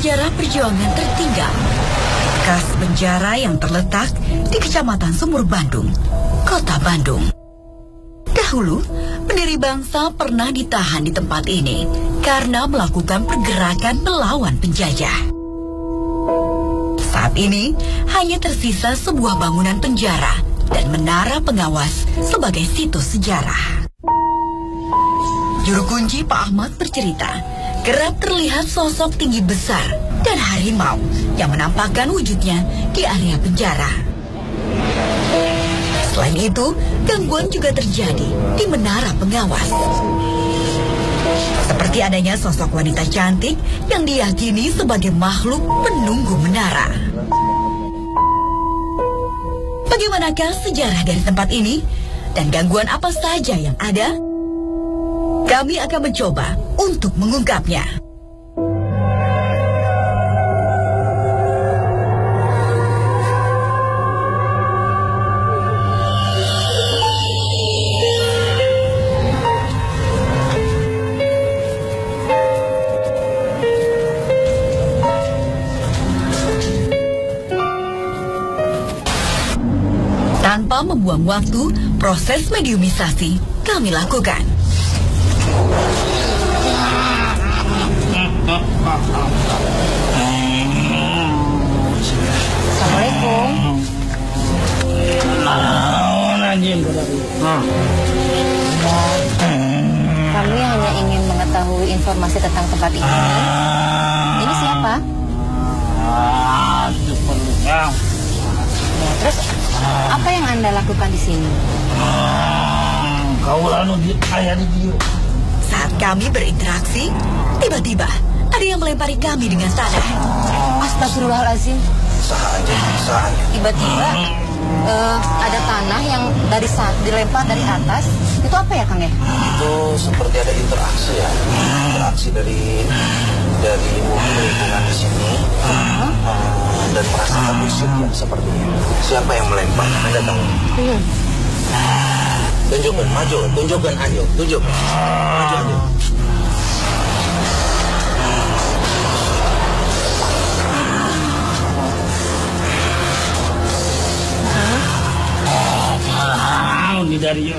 penjara perjuangan tertinggal. Bekas penjara yang terletak di Kecamatan Sumur Bandung, Kota Bandung. Dahulu, pendiri bangsa pernah ditahan di tempat ini karena melakukan pergerakan melawan penjajah. Saat ini, hanya tersisa sebuah bangunan penjara dan menara pengawas sebagai situs sejarah. Juru kunci Pak Ahmad bercerita, kerap terlihat sosok tinggi besar dan harimau yang menampakkan wujudnya di area penjara. Selain itu, gangguan juga terjadi di menara pengawas. Seperti adanya sosok wanita cantik yang diyakini sebagai makhluk penunggu menara. Bagaimanakah sejarah dari tempat ini dan gangguan apa saja yang ada? Kami akan mencoba untuk mengungkapnya. Tanpa membuang waktu, proses mediumisasi kami lakukan. Assalamualaikum. Kami hanya ingin mengetahui informasi tentang tempat ini. Ini siapa? Ya, terus apa yang Anda lakukan di sini? Saat kami berinteraksi, tiba-tiba ada yang melempari kami dengan tanah. Astagfirullahaladzim. Tiba-tiba ada tanah yang dilempar dari atas. Itu apa ya, Kang ya? Itu seperti ada interaksi ya. Interaksi dari lingkungan di sini. Dan merasakan busuk ya sepertinya. Siapa yang melempar? Anda tahu? Tunjukkan, maju, tunjukkan Anjo, tunjuk. Maju Anjo. Ini dari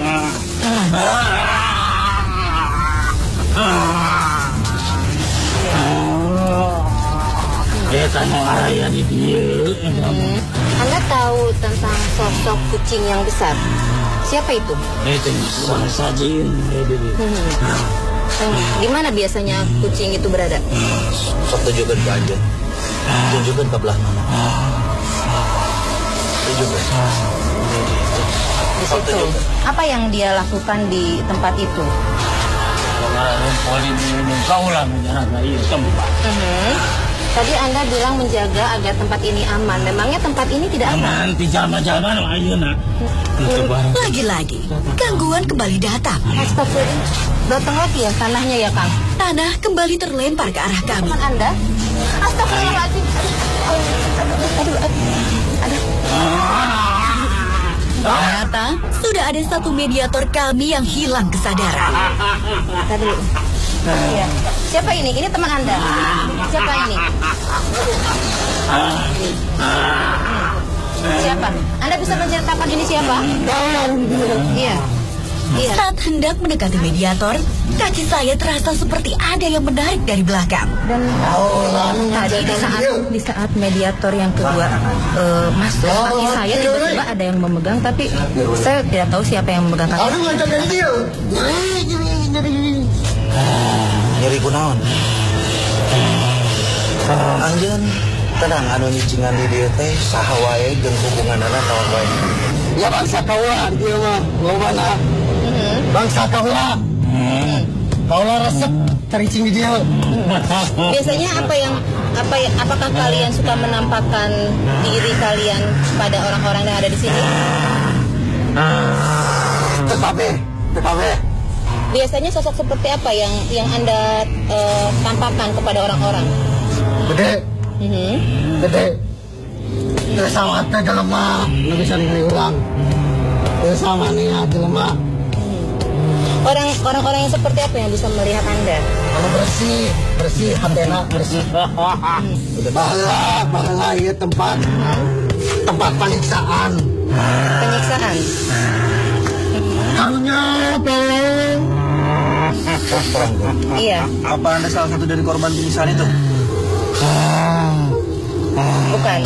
Anda tahu tentang sosok kucing yang besar? Siapa itu? Itu sajin. Di mana biasanya kucing itu berada? Sok tunjukkan ke Anjo. Tunjukkan ke belah mana. Tunjukkan. Di situ. Apa yang dia lakukan di tempat itu? Tadi Anda bilang menjaga agar tempat ini aman. Memangnya tempat ini tidak aman? Lagi-lagi, gangguan kembali datang. Astagfirullah. Datang lagi ya tanahnya ya, Kang? Tanah kembali terlempar ke arah kami. Teman Anda? Astagfirullahaladzim. Aduh. Ternyata sudah ada satu mediator kami yang hilang kesadaran. Kita dulu. Iya. Siapa ini? Ini teman Anda. Siapa ini? Siapa? Anda bisa menceritakan ini siapa? Iya. Iya. Saat hendak mendekati mediator, kaki saya terasa seperti ada yang menarik dari belakang. Dan tadi di saat mediator yang kedua masuk, kaki saya tiba-tiba ada yang memegang, tapi saya tidak tahu siapa yang memegang kaki. Nyeri kunaon. Anjeun tenang anu nyicingan di dieu teh saha wae jeung hubunganana naon wae. Ya bangsa kaula dieu mah lobana. Bangsa kaula. Kaula resep tericing di dieu. Biasanya apakah kalian suka menampakkan diri kalian pada orang-orang yang ada di sini? Tetapi Biasanya sosok seperti apa yang Anda tampakkan kepada orang-orang? gede. Gede. Teu sama teh jelema, nu bisa ningali urang. Teu sama nih jelema. Orang-orang yang seperti apa yang bisa melihat Anda? Kalau bersih antena bersih. Bahala ya tempat penyiksaan. Penyiksaan. Karunya tolong. Iya. Apa Anda salah satu dari korban penyiksaan itu? Bukan.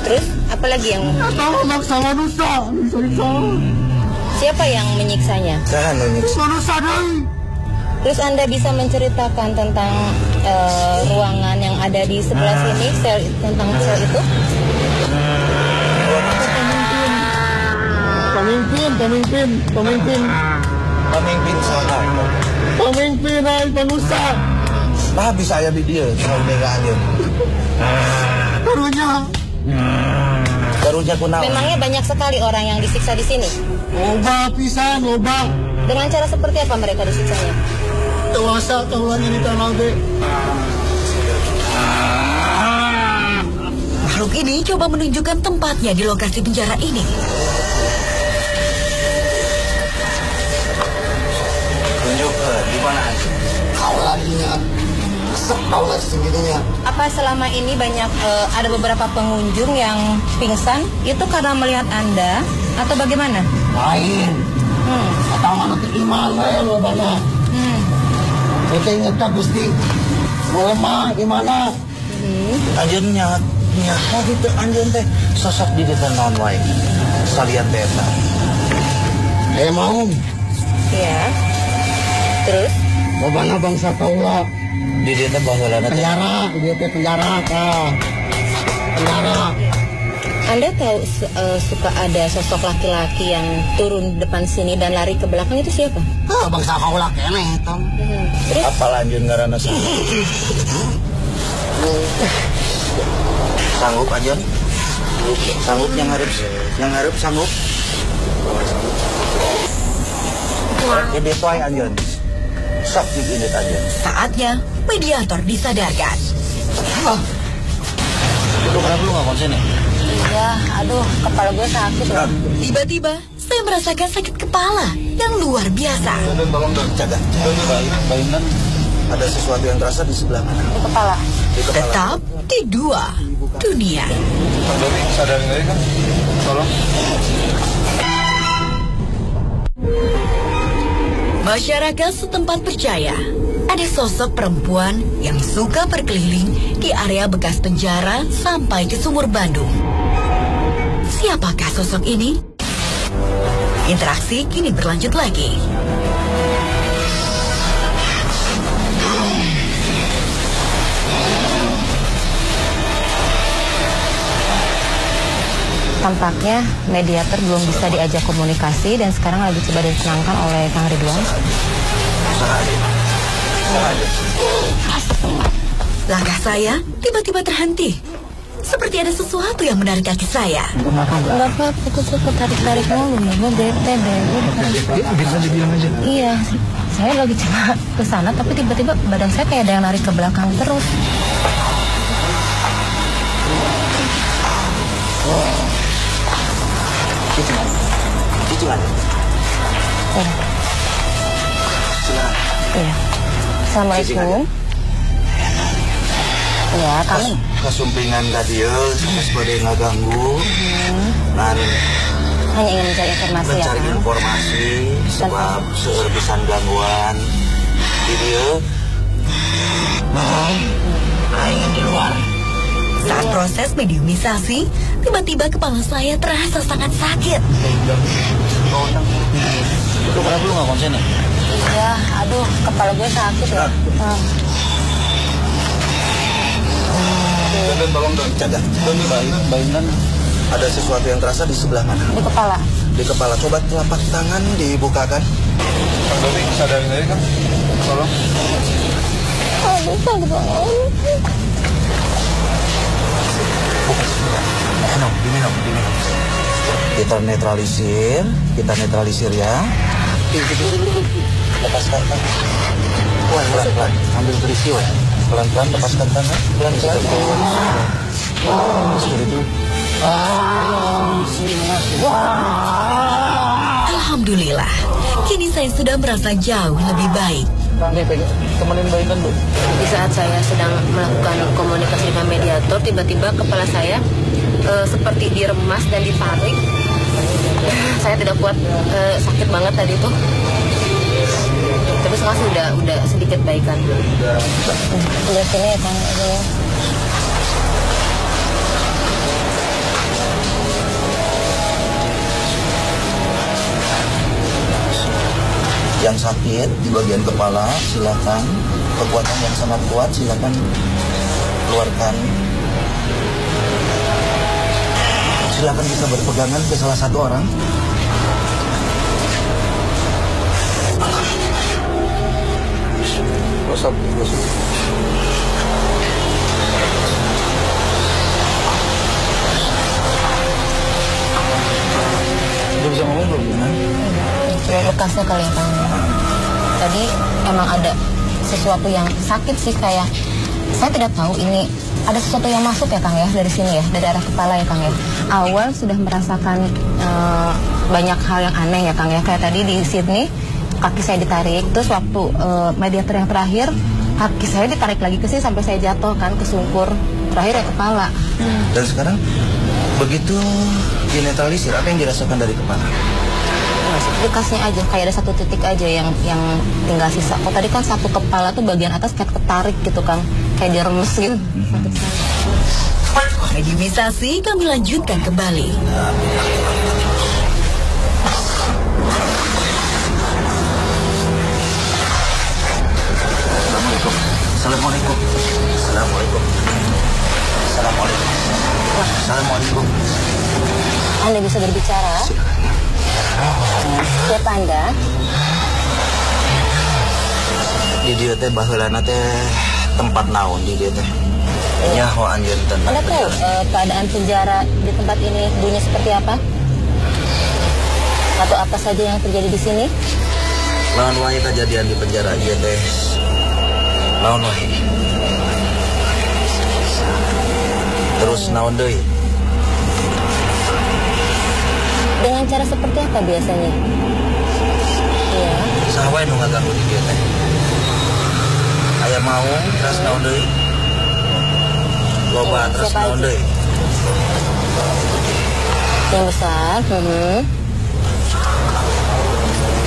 Terus apa lagi yang Tahu maksa manusia. siapa yang menyiksanya? Saya menyiksa manusia dong. Terus Anda bisa menceritakan tentang ruangan yang ada di sebelah sini, tentang sel itu? Pemimpin sana. Pemimpin ay panusa. Nah bisa ya di dia soal begaannya. Karunya kunaon. Memangnya banyak sekali orang yang disiksa di sini. Loba pisan, loba. Dengan cara seperti apa mereka disiksanya? Tewasa tawanya di tanah be. Makhluk ini coba menunjukkan tempatnya di lokasi penjara ini. Tunjuk di mana? Kau larinya. Kau lagi segitunya. Apa selama ini banyak ada beberapa pengunjung yang pingsan itu karena melihat Anda atau bagaimana? Lain. Atau mana gimana ya lo bana? Kita ingat Gusti. Mau lemah gimana? Anjirnya mau gitu anjir teh sosok di depan non wae. Salian beta. Mau. Iya. Terus? Mau bana bangsa kaula. Di dia teh baheulana penjara, di dia teh penjara kah. Penjara. Anda tahu suka ada sosok laki-laki yang turun depan sini dan lari ke belakang itu siapa? Bangsa kaula keneh eta. Terus? Apa lanjut ngaranna sanggup aja. Sanggup yang harap sanggup. Jadi soai aja. Sok ini aja. Saatnya mediator disadarkan. Lu kenapa lu nggak konsen ya? Iya, aduh, kepala gue sakit loh. Tiba-tiba saya merasakan sakit kepala yang luar biasa. Dan tolong dong jaga. Bayangkan ada sesuatu yang terasa di sebelah mana? Di kepala. Di kepala. Tetap di dua dunia. Bang Doni sadarin aja kan? Tolong. Masyarakat setempat percaya ada sosok perempuan yang suka berkeliling di area bekas penjara sampai ke Sumur Bandung. Siapakah sosok ini? Interaksi kini berlanjut lagi. Tampaknya mediator belum bisa diajak komunikasi dan sekarang lagi coba ditenangkan oleh Kang Ridwan. Langkah saya tiba-tiba terhenti. Seperti ada sesuatu yang menarik kaki saya. Enggak apa-apa, aku suka tarik-tarik mulu ya, gue bete deh. Bisa dibilang aja. Iya, saya lagi coba ke sana tapi tiba-tiba badan saya kayak ada yang narik ke belakang terus. Cicingan. Iya. Assalamualaikum. Iya, kami. Kesumpingan tadi ya, sampai sebagai ngaganggu. Dan Hanya ingin mencari informasi ya, mencari Kang. informasi sebab seurbisan gangguan di dia. Aing di luar. Saat proses mediumisasi, tiba-tiba kepala saya terasa sangat sakit. Lu kenapa lu nggak konsen ya? Iya, aduh, kepala gue sakit ya. Dan tolong dong jaga. Bayangkan ada sesuatu yang terasa di sebelah mana? Di kepala. Di kepala. Coba telapak tangan dibukakan. Bang Doni sadarin aja kan? Tolong. Aduh, sakit banget. Diminum. Kita netralisir ya. Lepaskan tangan. Pelan-pelan. Ambil berisi, weh. Pelan-pelan, lepaskan tangan. Pelan-pelan. Seperti itu. Alhamdulillah, kini saya sudah merasa jauh lebih baik. Nih, temenin Mbak Intan, Bu. Di saat saya sedang melakukan komunikasi dengan mediator, tiba-tiba kepala saya seperti diremas dan ditarik. Saya tidak kuat, sakit banget tadi tuh. Tapi sekarang udah sedikit baikan. Udah sini ya, Kang. Yang sakit di bagian kepala, silakan. Kekuatan yang sangat kuat, silakan keluarkan. Silakan kita berpegangan ke salah satu orang. Gosok. Dia bisa ngomong belum? Bekasnya kali ya, Kang. Tadi emang ada sesuatu yang sakit sih, kayak saya tidak tahu ini ada sesuatu yang masuk ya, Kang ya, dari sini ya, dari arah kepala ya, Kang ya. Awal sudah merasakan banyak hal yang aneh ya, Kang ya. Kayak tadi di Sydney kaki saya ditarik, terus waktu mediator yang terakhir kaki saya ditarik lagi ke sini sampai saya jatuh kan ke sungkur, terakhir ya kepala. Dan sekarang begitu dinetralisir, apa yang dirasakan dari kepala? Bekasnya aja, kayak ada satu titik aja yang tinggal sisa. Kok tadi kan satu kepala tuh bagian atas kayak ketarik gitu, Kang, kayak diremes gitu. Mediumisasi kami lanjutkan kembali. Assalamualaikum. Assalamualaikum. Assalamualaikum. Assalamualaikum. Anda bisa berbicara? Siapa Anda? Di dia teh baheulana teh tempat naon di dia teh? Nyaho anjeun teh. Anda tahu keadaan penjara di tempat ini dulunya seperti apa? Atau apa saja yang terjadi di sini? Naon wae kejadian di penjara ieu teh? Naon wae? Terus naon deui? Dengan cara seperti apa biasanya? Iya. Saha wae nu ngaganggu di dieu teh? Aya maung, terus naon deui? Loba terus naon deui? Yang besar.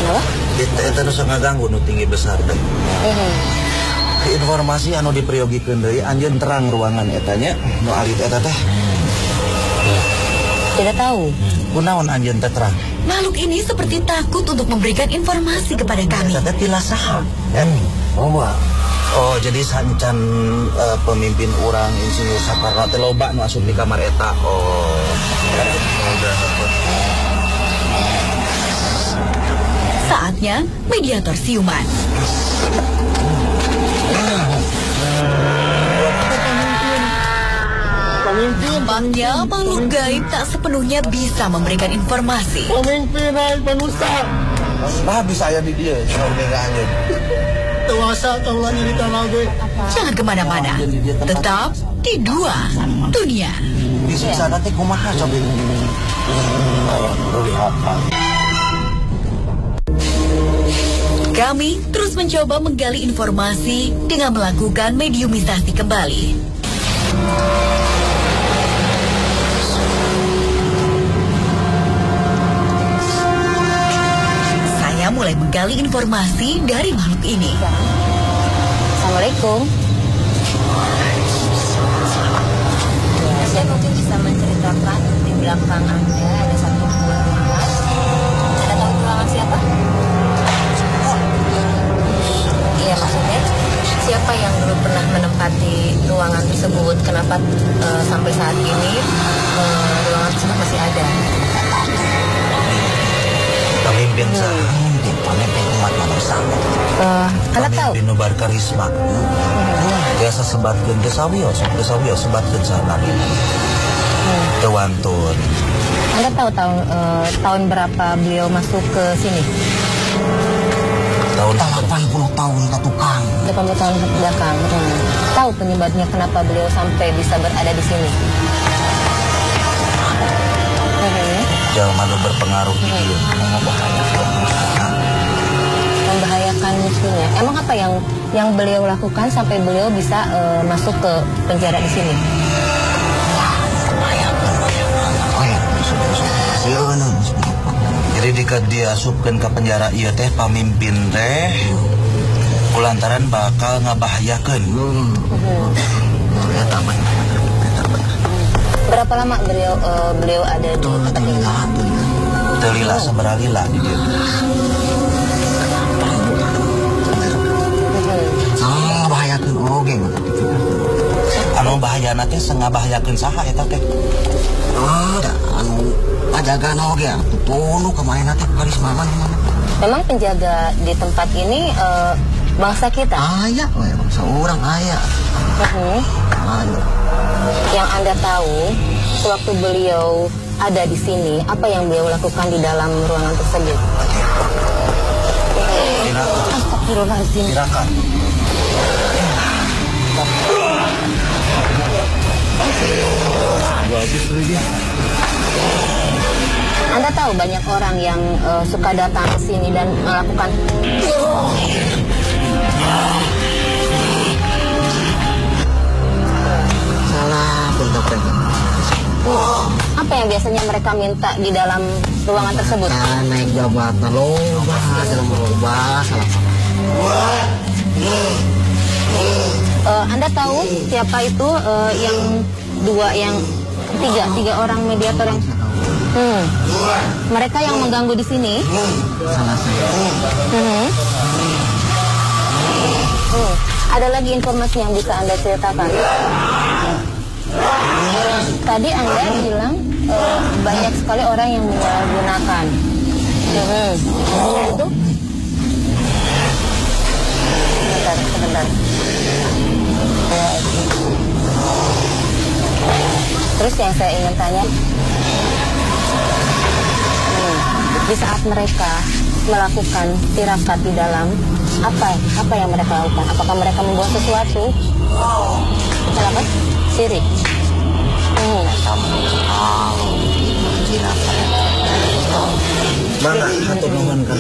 Kenapa? Eta nu sok ngaganggu nu tinggi besar teh. Informasi anu dipriogikeun deui anjeun terang ruangan eta nya nu alit eta teh. Tidak tahu. Kunaon anjeun teh terang? Makhluk ini seperti takut untuk memberikan informasi kepada kami. Eta teh saha? Oh, jadi sancan pemimpin orang Insinyur Saparna teh loba nu asup di kamar eta. Oh. Udah. Saatnya mediator siuman. Nampaknya makhluk gaib tak sepenuhnya bisa memberikan informasi. Pemimpinan penusa. Nah, bisa aya di dia, saudara anjeun. Tuasa kaulah nyerita lagi. Jangan kemana-mana, tetap di Dua Dunia. Disiksa nanti kumaha coba. Kami terus mencoba menggali informasi dengan melakukan mediumisasi kembali. Saya mulai menggali informasi dari makhluk ini. Assalamualaikum. Ya, saya mungkin bisa menceritakan di belakang Anda ada satu buah ruangan. Anda tahu ruangan siapa? Iya, maksudnya siapa yang dulu pernah menempati ruangan tersebut? Kenapa sampai saat ini ruangan tersebut masih ada? Pemimpin pemimpin umat manusia. Anda tahu? Pemimpin nubar karisma. Biasa sebatkeun teu sawios sebatkeun sana. Teu wantun. Anda tahu tahun berapa beliau masuk ke sini? Tahun 80 tahun tukang. 80 tahun belakang. Tahu penyebabnya kenapa beliau sampai bisa berada di sini? Jalma nu berpengaruh di dia. Membahayakan musuhnya. Emang apa yang beliau lakukan sampai beliau bisa masuk ke penjara di sini? Jadi jika diasupkan ke penjara ieu teh pamimpin teh kulantaran bakal ngabahayakeun. Berapa lama beliau ada di tempat ini? Teu lila sabaraha lila di dieu. Ngabahayakeun oge. Anu bahayana teh ngabahayakeun saha eta teh? Anu pajagaan oge tunu kemarin teh garis maman. Memang penjaga di tempat ini bangsa kita? Aya, bangsa orang aya. Yang Anda tahu, sewaktu beliau ada di sini, apa yang beliau lakukan di dalam ruangan tersebut? Astagfirullahaladzim. Tirakan. Anda tahu banyak orang yang suka datang ke sini dan melakukan Salah bentuk. apa yang biasanya mereka minta di dalam ruangan tersebut? Naik jabatan loba, dalam loba, salah. Anda tahu siapa itu yang tiga orang mediator yang mereka yang mengganggu di sini? Salah saya. Ada lagi informasi yang bisa Anda ceritakan? Tadi Anda bilang banyak sekali orang yang menyalahgunakan. Itu? Sebentar. Terus yang saya ingin tanya, di saat mereka melakukan tirakat di dalam, apa yang mereka lakukan? Apakah mereka membuat sesuatu? Kenapa? Sirik.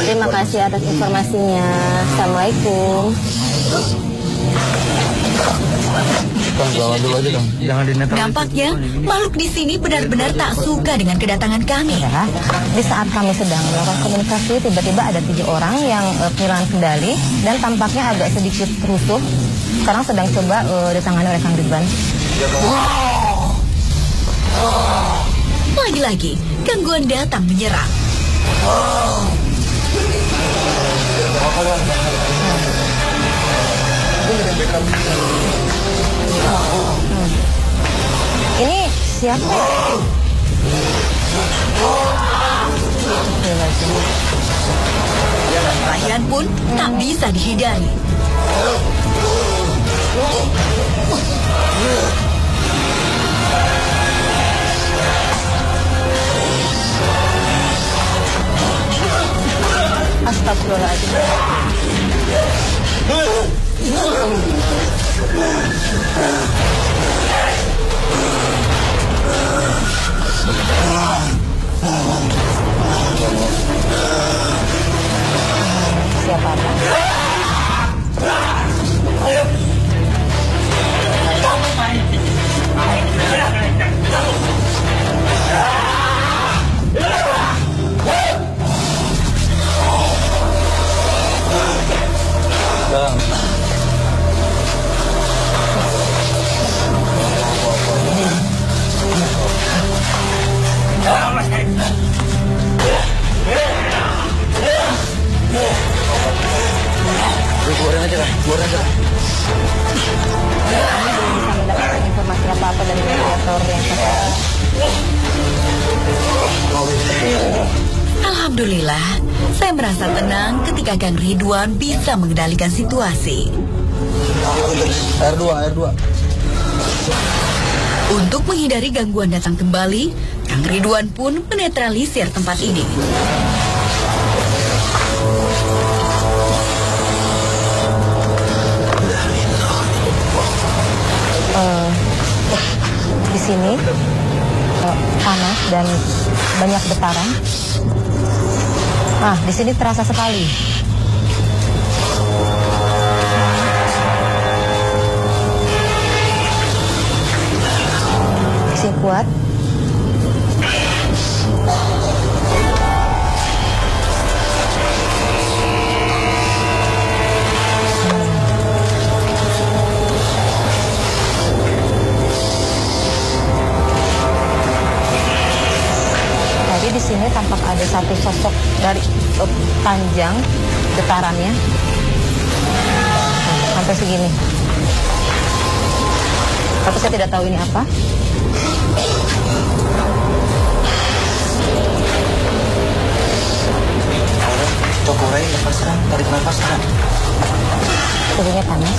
Terima kasih atas informasinya. Assalamualaikum. Nampaknya makhluk di sini benar-benar tak suka dengan kedatangan kami. Ya, di saat kami sedang melakukan komunikasi, tiba-tiba ada 3 orang yang kehilangan kendali dan tampaknya agak sedikit rusuh. Sekarang sedang coba ditangani oleh Kang Ridwan. Lagi-lagi, gangguan datang menyerang. Ini siapa? Perayaan pun tak bisa dihindari. Siapa? Informasi apa-apa dari mediator yang sekarang? Alhamdulillah, saya merasa tenang ketika Kang Ridwan bisa mengendalikan situasi. R2. Untuk menghindari gangguan datang kembali, Kang Ridwan pun menetralisir tempat ini. Di sini panas dan banyak getaran. Di sini terasa sekali. Masih kuat. Di sini tampak ada satu sosok dari panjang getarannya sampai segini. Tapi saya tidak tahu ini apa. Cokorai lepas sekarang, tarik nafas sekarang. Tubuhnya panas.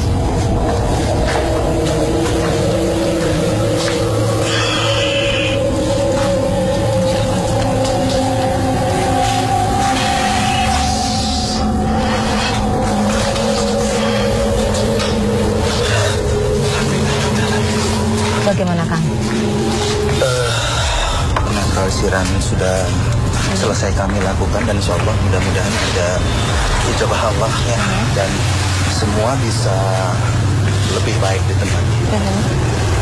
Bagaimana, Kang? Penetraliran sudah selesai kami lakukan dan insya Allah mudah-mudahan ada ijabah Allah ya, dan semua bisa lebih baik di tempat ini.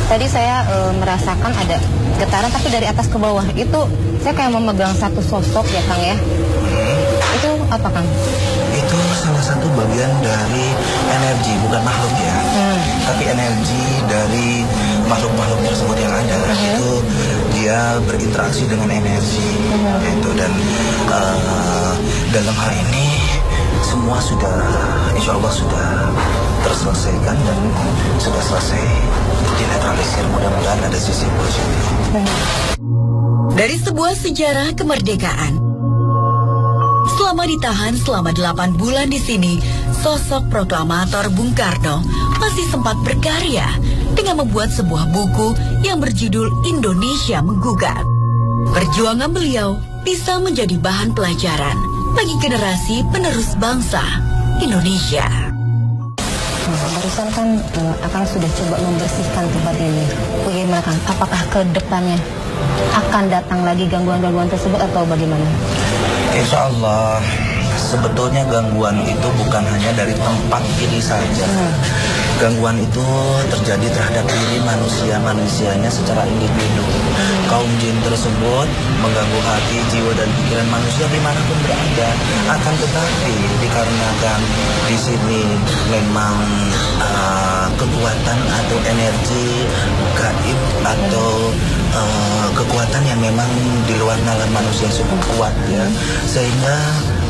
Tadi saya merasakan ada getaran tapi dari atas ke bawah. Itu saya kayak memegang satu sosok ya, Kang ya. Itu apa, Kang? Itu salah satu bagian dari energi, bukan makhluk ya. Tapi energi dari makhluk-makhluk tersebut yang ada. Itu dia berinteraksi dengan energi. Itu dan dalam hal ini semua sudah, insya Allah sudah terselesaikan dan sudah selesai dinetralisir. Mudah-mudahan ada sisi positif. Dari sebuah sejarah kemerdekaan, selama ditahan selama 8 bulan di sini, sosok proklamator Bung Karno masih sempat berkarya dengan membuat sebuah buku yang berjudul Indonesia Menggugat. Perjuangan beliau bisa menjadi bahan pelajaran bagi generasi penerus bangsa Indonesia. Barusan kan Akang sudah coba membersihkan tempat ini. Bagaimana, Kang? Apakah ke depannya akan datang lagi gangguan-gangguan tersebut atau bagaimana? Insya Allah, sebetulnya gangguan itu bukan hanya dari tempat ini saja. Gangguan itu terjadi terhadap diri manusianya secara individu. Kaum jin tersebut mengganggu hati, jiwa dan pikiran manusia dimanapun berada. Akan tetapi dikarenakan di sini memang kekuatan atau energi gaib atau kekuatan yang memang di luar nalar manusia cukup kuat ya, sehingga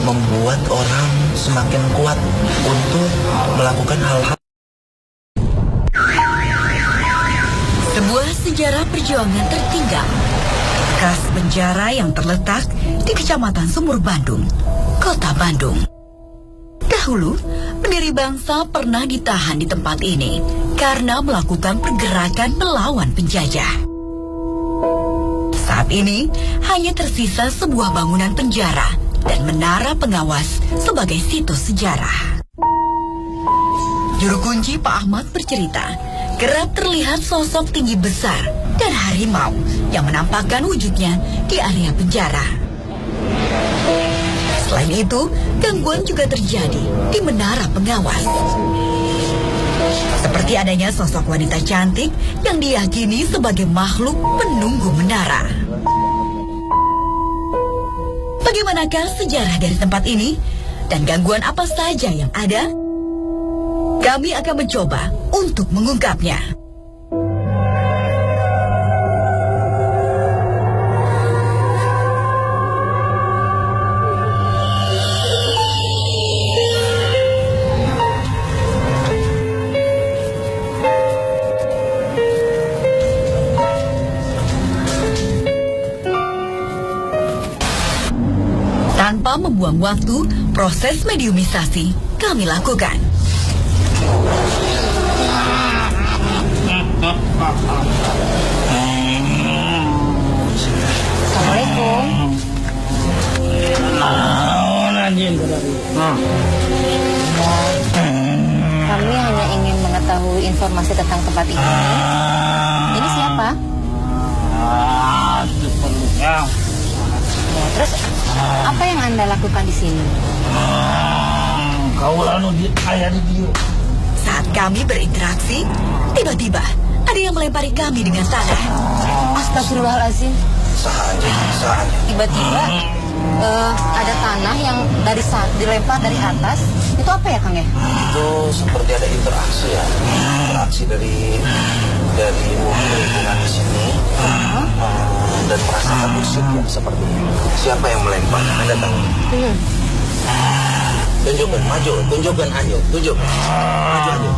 membuat orang semakin kuat untuk melakukan hal-hal. Sebuah sejarah perjuangan tertinggal. Bekas penjara yang terletak di Kecamatan Sumur Bandung, Kota Bandung. Dahulu, pendiri bangsa pernah ditahan di tempat ini karena melakukan pergerakan melawan penjajah. Saat ini, hanya tersisa sebuah bangunan penjara dan menara pengawas sebagai situs sejarah. Juru kunci Pak Ahmad bercerita, kerap terlihat sosok tinggi besar dan harimau yang menampakkan wujudnya di area penjara. Selain itu, gangguan juga terjadi di menara pengawas. Seperti adanya sosok wanita cantik yang diyakini sebagai makhluk penunggu menara. Bagaimanakah sejarah dari tempat ini? Dan gangguan apa saja yang ada? Kami akan mencoba untuk mengungkapnya. Tanpa membuang waktu, proses mediumisasi kami lakukan. Assalamualaikum. Kami hanya ingin mengetahui informasi tentang tempat ini. Ini siapa? Itu perlunya. Ya, terus apa yang Anda lakukan di sini? Kau lalu ayah di dia. Saat kami berinteraksi, tiba-tiba ada yang melempari kami dengan tanah. Astagfirullahaladzim. Saja. Tiba-tiba ada tanah yang dilempar dari atas. Itu apa ya, Kang ya? Itu seperti ada interaksi ya. Interaksi dari lingkungan di sini. Dan merasakan musik ya seperti ini. Siapa yang melempar? Anda tahu? Tunjukkan, maju, tunjukkan ayo, tunjukkan. Maju aja.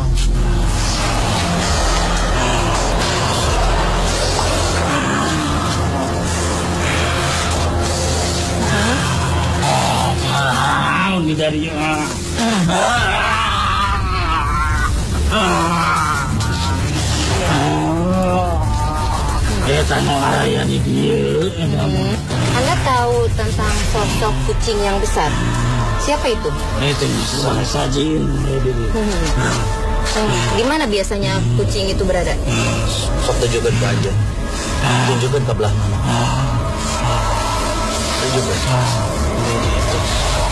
Ini dari tanah ayah di dia. Anda tahu tentang sosok kucing yang besar? Siapa itu? Itu bisa sajin. Di mana biasanya kucing itu berada? Sok tunjukkan ke aja. Tunjukkan ke belah mana. Tunjukkan.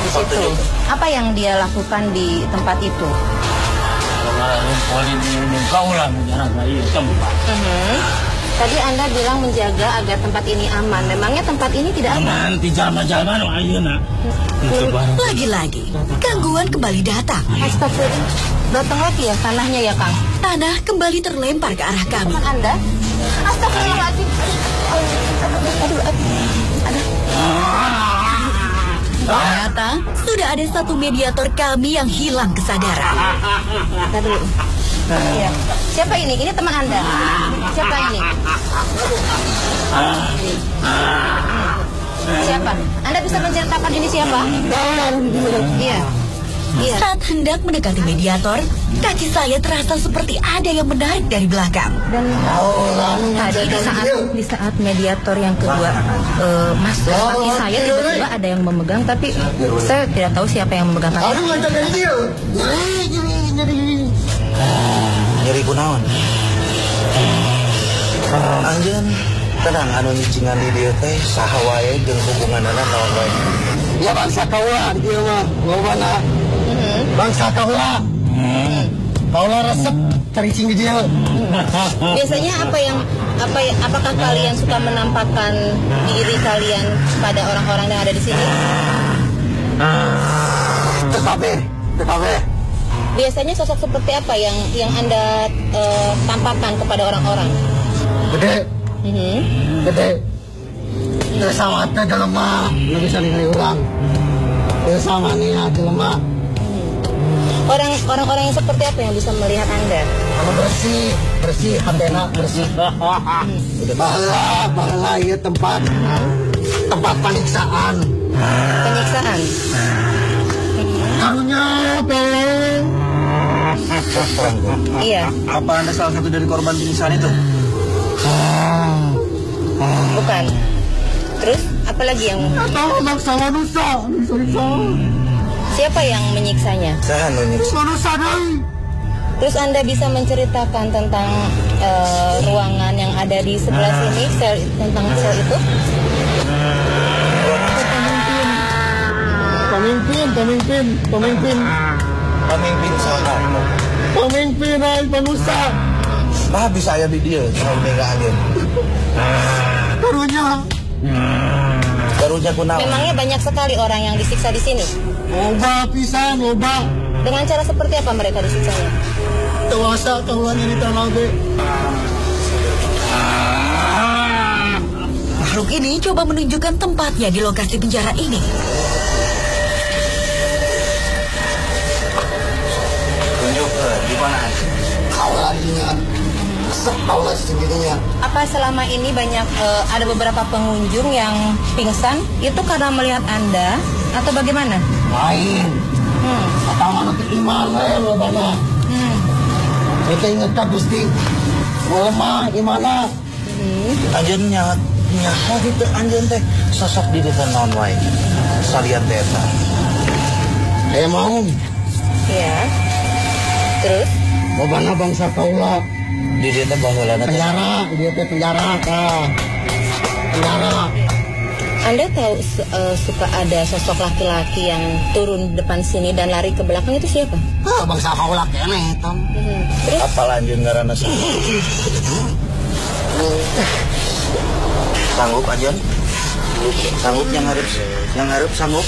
Di situ. Apa yang dia lakukan di tempat itu? Kau lah menjaga tempat. Tadi Anda bilang menjaga agar tempat ini aman. Memangnya tempat ini tidak aman? Nanti jalan-jalan ayo nak. Lagi-lagi, gangguan kembali datang. Astagfirullah. Datang lagi ya tanahnya ya, Kang? Tanah kembali terlempar ke arah kami. Teman Anda? Astagfirullahaladzim. Aduh. Ternyata sudah ada satu mediator kami yang hilang kesadaran. Tadi. Ya. Siapa ini? Ini teman Anda. Siapa ini? Siapa? Anda bisa menceritakan ini siapa? Iya. Iya. Saat hendak mendekati mediator, kaki saya terasa seperti ada yang menarik dari belakang. Dan tadi di saat mediator yang kedua masuk, kaki saya tiba-tiba ada yang memegang, tapi saya tidak tahu siapa yang memegang kaki. Nyeri kunaon. Anjeun tenang anu nyicingan di dieu teh saha wae jeung hubunganana naon wae. Ya bangsa kaula dieu mah, lobana. Bangsa kaula. Kaula resep tericing di dieu. Biasanya apakah kalian suka menampakkan diri kalian pada orang-orang yang ada di sini? Tetapi. Biasanya sosok seperti apa yang Anda tampakkan kepada orang-orang? Gede. Terus sama teh jelema, nu bisa ningali urang. Terus sama nih jelema. Orang-orang yang seperti apa yang bisa melihat Anda? Anu bersih, hatena bersih. Baheula ieu tempat penyiksaan. Penyiksaan? Karunya tolong. Iya. Apa Anda salah satu dari korban penyiksaan itu? Bukan. Terus apa lagi yang? Tahu maksa manusia. Siapa yang menyiksanya? Saya menyiksa manusia deui. Terus Anda bisa menceritakan tentang ruangan yang ada di sebelah sini, tentang sel itu? Pemimpin sana. Pemimpinan manusia. Bah bisa aya di dieu cuma mega agen. Karunya kunaon? Memangnya banyak sekali orang yang disiksa di sini. Loba pisan, loba. Dengan cara seperti apa mereka disiksanya? Tewasa kawan ini tanah ge. Makhluk ini coba menunjukkan tempatnya di lokasi penjara ini. Tunjukkan di mana? Kaulanya. Kaulah segitunya. Apa selama ini banyak ada beberapa pengunjung yang pingsan itu karena melihat Anda atau bagaimana? Lain. Atau nanti iman lo bana. Kita ingat Gusti. Lemah gimana? Anjeun nyaho gitu anjeun teh sosok di depan naon wae. Salian teh eta. Mau. Iya. Terus? Bagaimana bangsa kaula Di dia teh baheulana teh penjara, dia teh penjara kah? Tengara. Anda tahu suka ada sosok laki-laki yang turun depan sini dan lari ke belakang itu siapa? Bangsa kaulah kene Tom. Terus Apa lanjut ngaranna sanggup Anjon? Sanggup yang harus sanggup.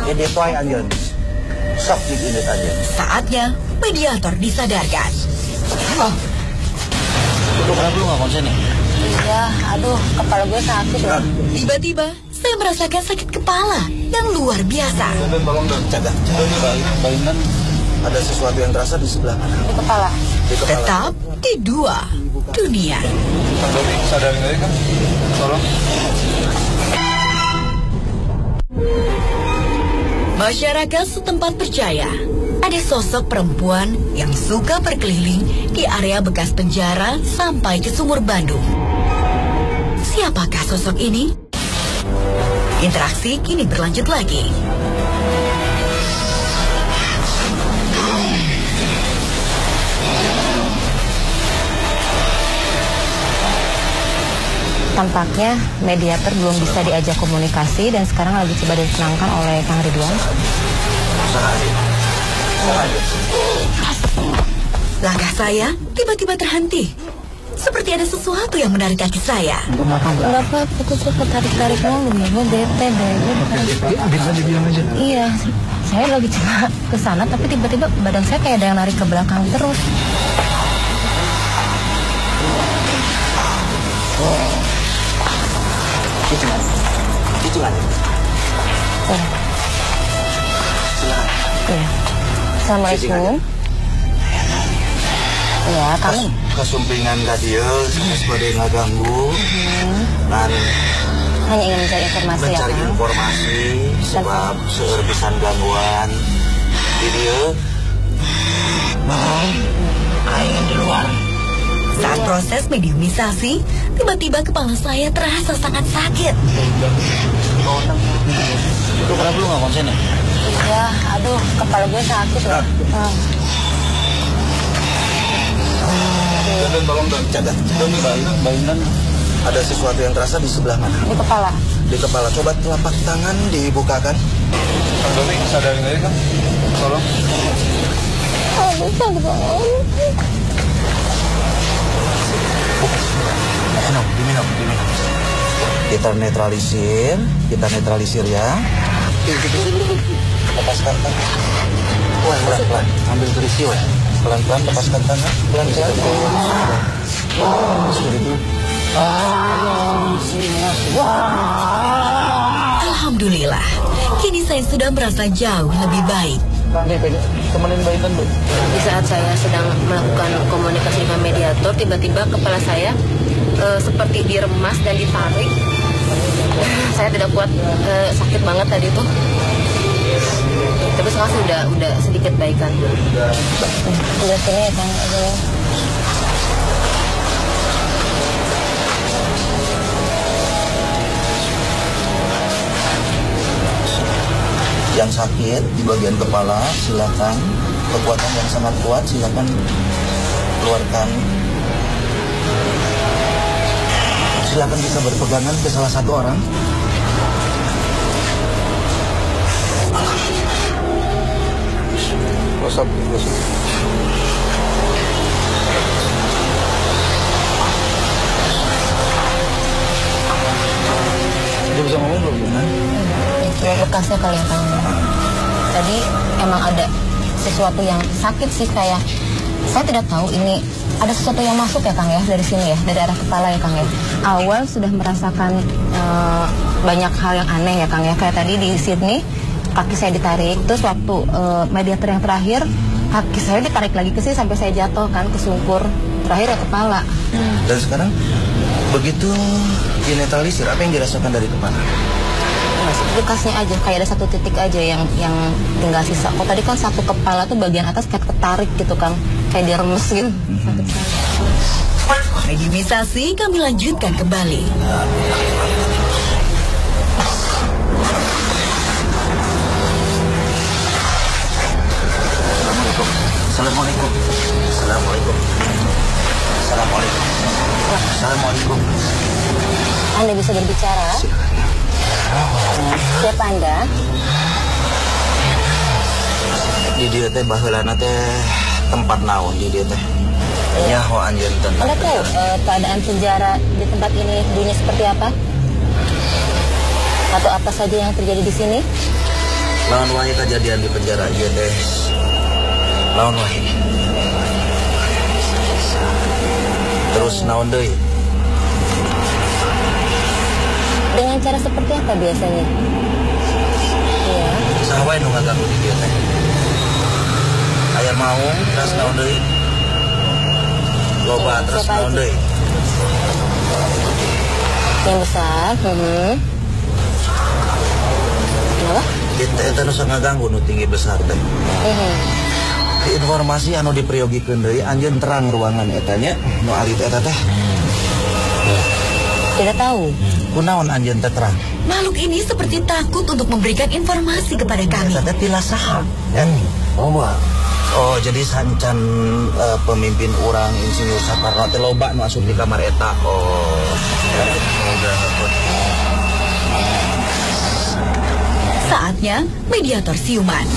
Jadi toy Anjon. Sok ini Anjon. Saatnya mediator disadarkan. Itu kenapa lu nggak konsen ya? iya, aduh, kepala gue sakit loh. Tiba-tiba saya merasakan sakit kepala yang luar biasa. Dan tolong dong jaga. Bayangkan ada sesuatu yang terasa di sebelah mana? Di kepala. Di kepala. Tetap di dua dunia. Bang Doni, sadarin aja kan? Tolong. Masyarakat setempat percaya ada sosok perempuan yang suka berkeliling di area bekas penjara sampai ke Sumur Bandung. Siapakah sosok ini? Interaksi kini berlanjut lagi. Tampaknya mediator belum bisa diajak komunikasi dan sekarang lagi coba ditenangkan oleh Kang Ridwan. Langkah saya tiba-tiba terhenti. Seperti ada sesuatu yang menarik kaki saya. Enggak apa-apa, aku suka tarik-tarik mulu nih, gue bete deh. Bisa dibilang aja. Iya, saya lagi coba ke sana tapi tiba-tiba badan saya kayak ada yang narik ke belakang terus. Hitungan. Oh. Iya. Assalamualaikum. Ya, kamu Kesumpingan ka dieu sebagai ngaganggu. Dan hanya ingin mencari informasi ya, mencari Kang? informasi sebab seueur pisan gangguan di dieu. Bang, aing di luar. Saat proses mediumisasi, tiba-tiba kepala saya terasa sangat sakit. Itu kenapa lu nggak konsen ya? Iya, aduh, kepala gue sakit loh. Dan tolong dong jaga. Dan bayangkan ada sesuatu yang terasa di sebelah mana? Di kepala. Di kepala. Coba telapak tangan dibukakan. Bang Doni, sadarin aja kan? Tolong. Aduh, sakit banget. Diminum. Kita netralisir ya. Lepaskan tangan. Pelan-pelan. Ambil terisi, weh. Pelan-pelan lepaskan tangan. Pelan-pelan. Seperti itu. Alhamdulillah, kini saya sudah merasa jauh lebih baik. Temenin Mbak Intan, Bu. Di saat saya sedang melakukan komunikasi dengan mediator, tiba-tiba kepala saya seperti diremas dan ditarik. Saya tidak kuat, sakit banget tadi tuh. Tapi sekarang udah sedikit baikan. Udah sini ya, Kang. Yang sakit di bagian kepala, silakan. Kekuatan yang sangat kuat, silakan keluarkan. Silakan bisa berpegangan ke salah satu orang. Gosok. Dia bisa ngomong belum? Bekasnya kali ya, Kang. Tadi emang ada sesuatu yang sakit sih, kayak saya tidak tahu ini ada sesuatu yang masuk ya, Kang ya, dari sini ya, dari arah kepala ya, Kang ya. Awal sudah merasakan banyak hal yang aneh ya, Kang ya. Kayak tadi di Sydney kaki saya ditarik, terus waktu mediator yang terakhir kaki saya ditarik lagi ke sini sampai saya jatuh kan ke sungkur. Terakhir ya kepala. Dan sekarang begitu dinetralisir, apa yang dirasakan dari kepala? Bekasnya aja, kayak ada satu titik aja yang tinggal sisa. Kok tadi kan satu kepala tuh bagian atas kayak ketarik gitu, Kang, kayak diremes gitu. Mediumisasi kami lanjutkan kembali. Assalamualaikum. Assalamualaikum. Assalamualaikum. Assalamualaikum. Anda bisa berbicara? Siapa Anda? Di dia teh baheulana teh tempat naon di dia teh. Nyaho anjeun tentang. Anda tahu keadaan penjara di tempat ini dulunya seperti apa? Atau apa saja yang terjadi di sini? Lawan wae kejadian di penjara ieu teh. Lawan wae. Terus naon deui? Dengan cara seperti apa biasanya? Iya. Saha wae nu ngaganggu di dieu teh. Aya maung terus naon deui? Loba terus siapa naon aja? deui? Yang besar. Kenapa? Eta nu ngaganggu nu tinggi besar teh. Di informasi anu dipriogikeun deui anjeun terang ruangan eta nya nu alit eta teh. Tidak tahu. Kunaon anjeun teh terang? Makhluk ini seperti takut untuk memberikan informasi kepada kami. Eta teh tilah saha? Oh, jadi sancan pemimpin orang Insinyur Saparno teh loba nu asup di kamar eta. Oh. Saatnya mediator siuman.